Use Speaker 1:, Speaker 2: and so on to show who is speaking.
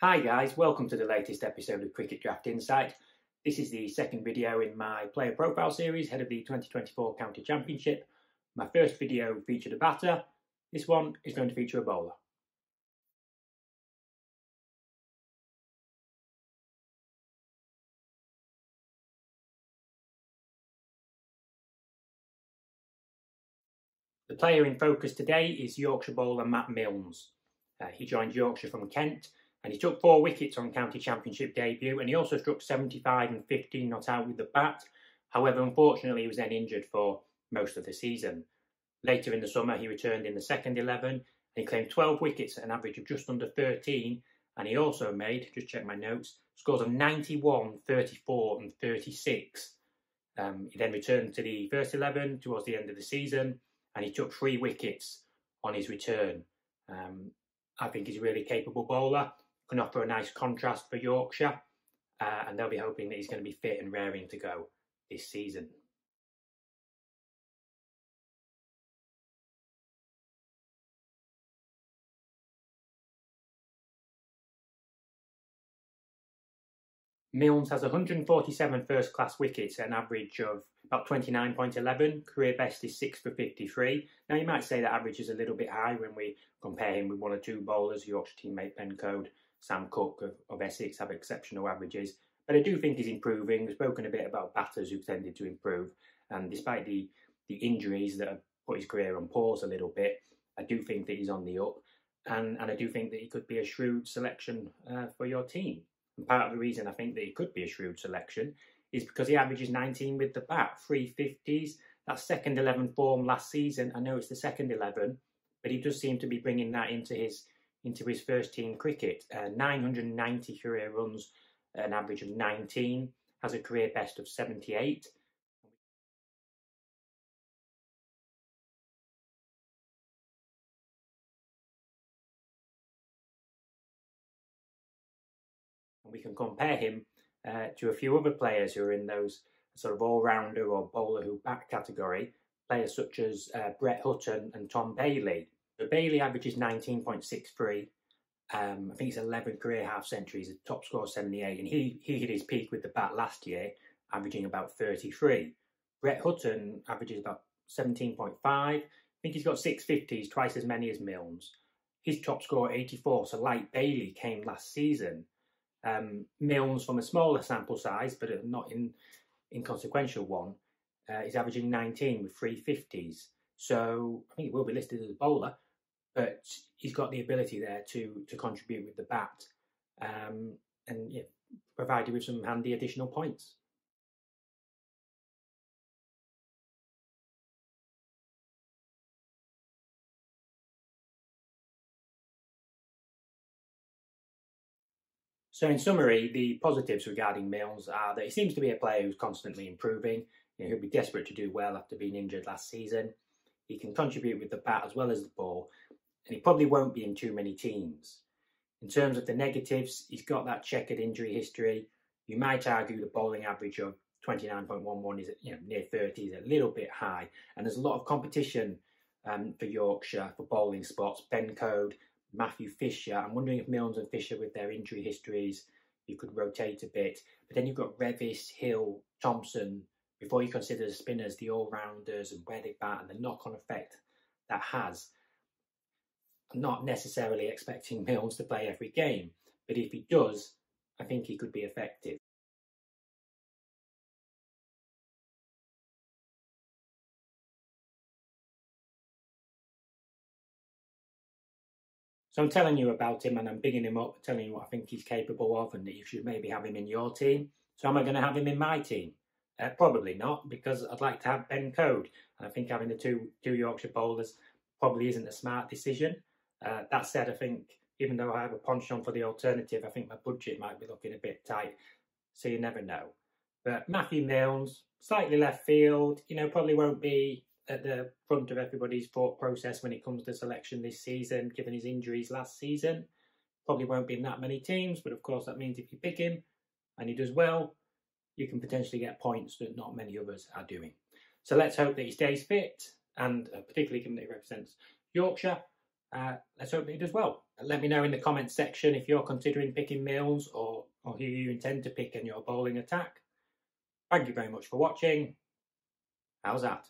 Speaker 1: Hi guys, welcome to the latest episode of Cricket Draft Insight. This is the second video in my player profile series ahead of the 2024 County Championship. My first video featured a batter. This one is going to feature a bowler. The player in focus today is Yorkshire bowler Matt Milnes. He joined Yorkshire from Kent and he took 4 wickets on County Championship debut, and he also struck 75 and 15 not out with the bat. However, unfortunately, he was then injured for most of the season. Later in the summer, he returned in the second 11 and he claimed 12 wickets at an average of just under 13. And he also made, just check my notes, scores of 91, 34 and 36. He then returned to the first 11 towards the end of the season and he took 3 wickets on his return. I think he's a really capable bowler, can offer a nice contrast for Yorkshire, and they'll be hoping that he's going to be fit and raring to go this season. Milnes has 147 first-class wickets at an average of about 29.11. Career best is 6 for 53. Now, you might say that average is a little bit high when we compare him with one or two bowlers. Yorkshire teammate Ben Code, Sam Cook of Essex have exceptional averages. But I do think he's improving. We've spoken a bit about batters who've tended to improve. And despite the injuries that have put his career on pause a little bit, I do think that he's on the up. And I do think that he could be a shrewd selection for your team. And part of the reason I think that he could be a shrewd selection is because he averages 19 with the bat, 350s. That second 11 form last season, I know it's the second 11, but he does seem to be bringing that into his first team cricket. 990 career runs at an average of 19, has a career best of 78. We can compare him to a few other players who are in those sort of all-rounder or bowler who bat category, players such as Brett Hutton and Tom Bailey. So Bailey averages 19.63. I think it's 11 career half-centuries, a top score 78, and he hit his peak with the bat last year, averaging about 33. Brett Hutton averages about 17.5. I think he's got 650s, twice as many as Milnes. His top score 84, so like Bailey came last season. Milnes, from a smaller sample size, but not inconsequential one, is averaging 19 with 350s. So I think he will be listed as a bowler, but he's got the ability there to contribute with the bat and provide you with some handy additional points. So in summary, the positives regarding Milnes are that he seems to be a player who's constantly improving. He'll be desperate to do well after being injured last season. He can contribute with the bat as well as the ball, and he probably won't be in too many teams. In terms of the negatives, he's got that checkered injury history. You might argue the bowling average of 29.11 is near 30 is a little bit high, and there's a lot of competition for Yorkshire for bowling spots. Ben Code, Matthew Fisher. I'm wondering if Milnes and Fisher, with their injury histories, you could rotate a bit. But then you've got Revis, Hill, Thompson, before you consider the spinners, the all-rounders and where they bat and the knock-on effect that has. I'm not necessarily expecting Milnes to play every game, but if he does, I think he could be effective. So I'm telling you about him and I'm bigging him up, telling you what I think he's capable of and that you should maybe have him in your team. So am I going to have him in my team? Probably not, because I'd like to have Ben Code. And I think having the two Yorkshire bowlers probably isn't a smart decision. That said, I think even though I have a penchant for the alternative, I think my budget might be looking a bit tight. So you never know. But Matthew Milnes, slightly left field, probably won't be at the front of everybody's thought process when it comes to selection this season, given his injuries last season. Probably won't be in that many teams, but of course that means if you pick him and he does well, you can potentially get points that not many others are doing. So let's hope that he stays fit, and particularly given that he represents Yorkshire, let's hope he does well. Let me know in the comments section if you're considering picking Milnes or who you intend to pick in your bowling attack. Thank you very much for watching. How's that?